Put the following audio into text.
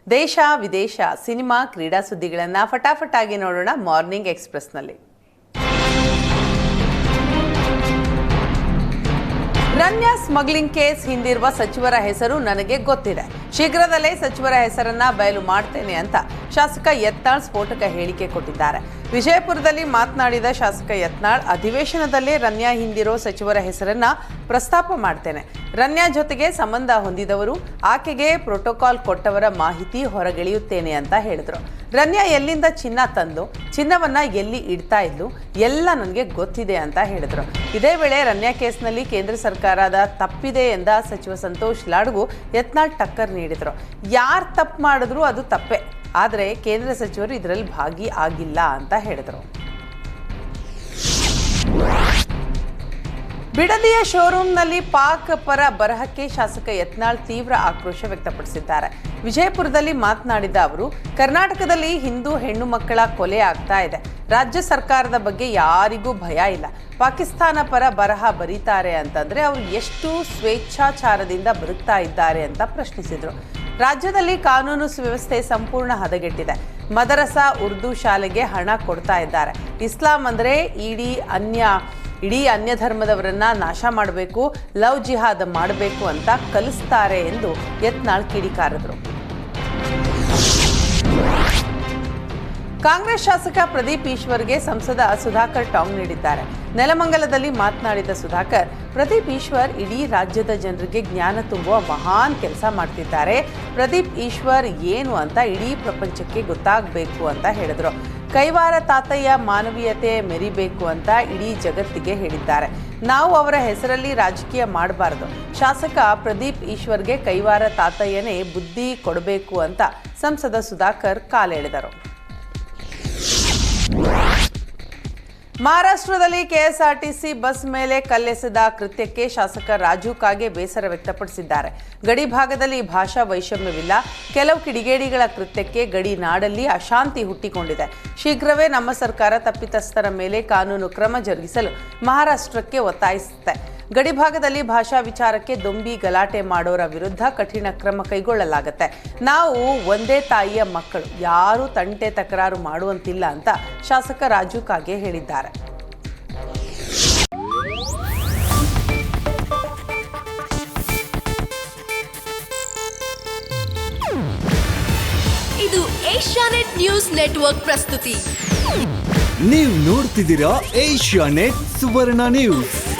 ದೇಶ ವಿದೇಶ ಸಿನಿಮಾ ಕ್ರೀಡಾ ಸುದ್ದಿಗಳನ್ನು ಫಟಾಫಟಾಗಿ ನೋಡೋಣ ಮಾರ್ನಿಂಗ್ ಎಕ್ಸ್‌ಪ್ರೆಸ್‌ನಲ್ಲಿ. ರನ್ಯಾ ಸ್ಮಗ್ಲಿಂಗ್ ಕೇಸ್ ಹಿಂದಿರುವ ಸಚಿವರ ಹೆಸರು ನನಗೆ ಗೊತ್ತಿದೆ. ಶೀಘ್ರದಲ್ಲೇ ಸಚಿವರ ಹೆಸರನ್ನ ಬಯಲು ಮಾಡ್ತೇನೆ ಅಂತ ಶಾಸಕ ಯತ್ನಾಳ್ ಸ್ಫೋಟಕ ಹೇಳಿಕೆ ಕೊಟ್ಟಿದ್ದಾರೆ. ವಿಜಯಪುರದಲ್ಲಿ ಮಾತನಾಡಿದ ಶಾಸಕ ಯತ್ನಾಳ್, ಅಧಿವೇಶನದಲ್ಲೇ ರನ್ಯಾ ಹಿಂದಿರೋ ಸಚಿವರ ಹೆಸರನ್ನ ಪ್ರಸ್ತಾಪ ಮಾಡ್ತೇನೆ. ರನ್ಯಾ ಜೊತೆಗೆ ಸಂಬಂಧ ಹೊಂದಿದವರು, ಆಕೆಗೆ ಪ್ರೋಟೋಕಾಲ್ ಕೊಟ್ಟವರ ಮಾಹಿತಿ ಹೊರಗೆಳೆಯುತ್ತೇನೆ ಅಂತ ಹೇಳಿದ್ರು. ರನ್ಯಾ ಎಲ್ಲಿಂದ ಚಿನ್ನ ತಂದು ಚಿನ್ನವನ್ನ ಎಲ್ಲಿ ಇಡ್ತಾ ಇದ್ಲು ಎಲ್ಲ ನನಗೆ ಗೊತ್ತಿದೆ ಅಂತ ಹೇಳಿದ್ರು. ಇದೇ ವೇಳೆ ರನ್ಯಾ ಕೇಸ್ನಲ್ಲಿ ಕೇಂದ್ರ ಸರ್ಕಾರದ ತಪ್ಪಿದೆ ಎಂದ ಸಚಿವ ಸಂತೋಷ್ ಲಾಡ್ಗೂ ಯತ್ನಾಳ್ ಟಕ್ಕರ್ ನೀಡಿದ್ರು. ಯಾರು ತಪ್ಪು ಮಾಡಿದ್ರು ಅದು ತಪ್ಪೇ, ಆದರೆ ಕೇಂದ್ರ ಸಚಿವರು ಇದರಲ್ಲಿ ಭಾಗಿ ಆಗಿಲ್ಲ ಅಂತ ಹೇಳಿದರು. ಬಿಡದಿಯ ಶೋರೂಮ್ನಲ್ಲಿ ಪಾಕ್ ಪರ ಬರಹಕ್ಕೆ ಶಾಸಕ ಯತ್ನಾಳ್ ತೀವ್ರ ಆಕ್ರೋಶ ವ್ಯಕ್ತಪಡಿಸಿದ್ದಾರೆ. ವಿಜಯಪುರದಲ್ಲಿ ಮಾತನಾಡಿದ ಅವರು, ಕರ್ನಾಟಕದಲ್ಲಿ ಹಿಂದೂ ಹೆಣ್ಣು ಮಕ್ಕಳ ಕೊಲೆ ಆಗ್ತಾ ಇದೆ. ರಾಜ್ಯ ಸರ್ಕಾರದ ಬಗ್ಗೆ ಯಾರಿಗೂ ಭಯ ಇಲ್ಲ. ಪಾಕಿಸ್ತಾನ ಪರ ಬರಹ ಬರೀತಾರೆ ಅಂತಂದ್ರೆ ಅವರು ಎಷ್ಟು ಸ್ವೇಚ್ಛಾಚಾರದಿಂದ ಬದುಕ್ತಾ ಇದ್ದಾರೆ ಅಂತ ಪ್ರಶ್ನಿಸಿದರು. ರಾಜ್ಯದಲ್ಲಿ ಕಾನೂನು ಸುವ್ಯವಸ್ಥೆ ಸಂಪೂರ್ಣ ಹದಗೆಟ್ಟಿದೆ. ಮದರಸಾ ಉರ್ದು ಶಾಲೆಗೆ ಹಣ ಕೊಡ್ತಾ ಇದ್ದಾರೆ. ಇಸ್ಲಾಂ ಅಂದರೆ ಇಡೀ ಅನ್ಯ ಧರ್ಮದವರನ್ನ ನಾಶ ಮಾಡಬೇಕು, ಲವ್ ಜಿಹಾದ್ ಮಾಡಬೇಕು ಅಂತ ಕಲಿಸ್ತಾರೆ ಎಂದು ಯತ್ನಾಳ್ ಕಿಡಿಕಾರಿದ್ರು. ಕಾಂಗ್ರೆಸ್ ಶಾಸಕ ಪ್ರದೀಪ್ ಈಶ್ವರ್ಗೆ ಸಂಸದ ಸುಧಾಕರ್ ಟಾಂಗ್ ನೀಡಿದ್ದಾರೆ. ನೆಲಮಂಗಲದಲ್ಲಿ ಮಾತನಾಡಿದ ಸುಧಾಕರ್, ಪ್ರದೀಪ್ ಈಶ್ವರ್ ಇಡೀ ರಾಜ್ಯದ ಜನರಿಗೆ ಜ್ಞಾನ ತುಂಬುವ ಮಹಾನ್ ಕೆಲಸ ಮಾಡ್ತಿದ್ದಾರೆ. ಪ್ರದೀಪ್ ಈಶ್ವರ್ ಏನು ಅಂತ ಇಡೀ ಪ್ರಪಂಚಕ್ಕೆ ಗೊತ್ತಾಗಬೇಕು ಅಂತ ಹೇಳಿದ್ರು. ಕೈವಾರ ತಾತಯ್ಯ ಮಾನವೀಯತೆ ಮೆರಿಬೇಕು ಅಂತ ಇಡೀ ಜಗತ್ತಿಗೆ ಹೇಳಿದ್ದಾರೆ. ನಾವು ಅವರ ಹೆಸರಲ್ಲಿ ರಾಜಕೀಯ ಮಾಡಬಾರದು. ಶಾಸಕ ಪ್ರದೀಪ್ ಈಶ್ವರ್ಗೆ ಕೈವಾರ ತಾತಯ್ಯನೇ ಬುದ್ಧಿ ಕೊಡಬೇಕು ಅಂತ ಸಂಸದ ಸುಧಾಕರ್ ಕಾಲೆಳೆದರು. ಮಹಾರಾಷ್ಟ್ರದಲ್ಲಿ ಕೆಎಸ್ಆರ್ಟಿಸಿ ಬಸ್ ಮೇಲೆ ಕಲ್ಲೆಸೆದ ಕೃತ್ಯಕ್ಕೆ ಶಾಸಕ ರಾಜು ಕಾಗೆ ಬೇಸರ ವ್ಯಕ್ತಪಡಿಸಿದ್ದಾರೆ. ಗಡಿ ಭಾಗದಲ್ಲಿ ಭಾಷಾ ವೈಷಮ್ಯವಿಲ್ಲ. ಕೆಲವು ಕಿಡಿಗೇಡಿಗಳ ಕೃತ್ಯಕ್ಕೆ ಗಡಿ ನಾಡಲ್ಲಿ ಅಶಾಂತಿ ಹುಟ್ಟಿಕೊಂಡಿದೆ. ಶೀಘ್ರವೇ ನಮ್ಮ ಸರ್ಕಾರ ತಪ್ಪಿತಸ್ಥರ ಮೇಲೆ ಕಾನೂನು ಕ್ರಮ ಜರುಗಿಸಲು ಮಹಾರಾಷ್ಟ್ರಕ್ಕೆ ಒತ್ತಾಯಿಸುತ್ತೆ. ಗಡಿ ಭಾಗದಲ್ಲಿ ಭಾಷಾ ವಿಚಾರಕ್ಕೆ ದೊಂಬಿ ಗಲಾಟೆ ಮಾಡೋರ ವಿರುದ್ಧ ಕಠಿಣ ಕ್ರಮ ಕೈಗೊಳ್ಳಲಾಗುತ್ತೆ. ನಾವು ಒಂದೇ ತಾಯಿಯ ಮಕ್ಕಳು, ಯಾರೂ ತಂಟೆ ತಕರಾರು ಮಾಡುವಂತಿಲ್ಲ ಅಂತ ಶಾಸಕ ರಾಜು ಕಾಗೆ ಹೇಳಿದ್ದಾರೆ. ಇದು ಏಷ್ಯಾನೆಟ್ ನ್ಯೂಸ್ ನೆಟ್ವರ್ಕ್ ಪ್ರಸ್ತುತಿ. ನೀವು ನೋಡ್ತಿದ್ದೀರಾ ಏಷ್ಯಾನೆಟ್ ಸುವರ್ಣ ನ್ಯೂಸ್.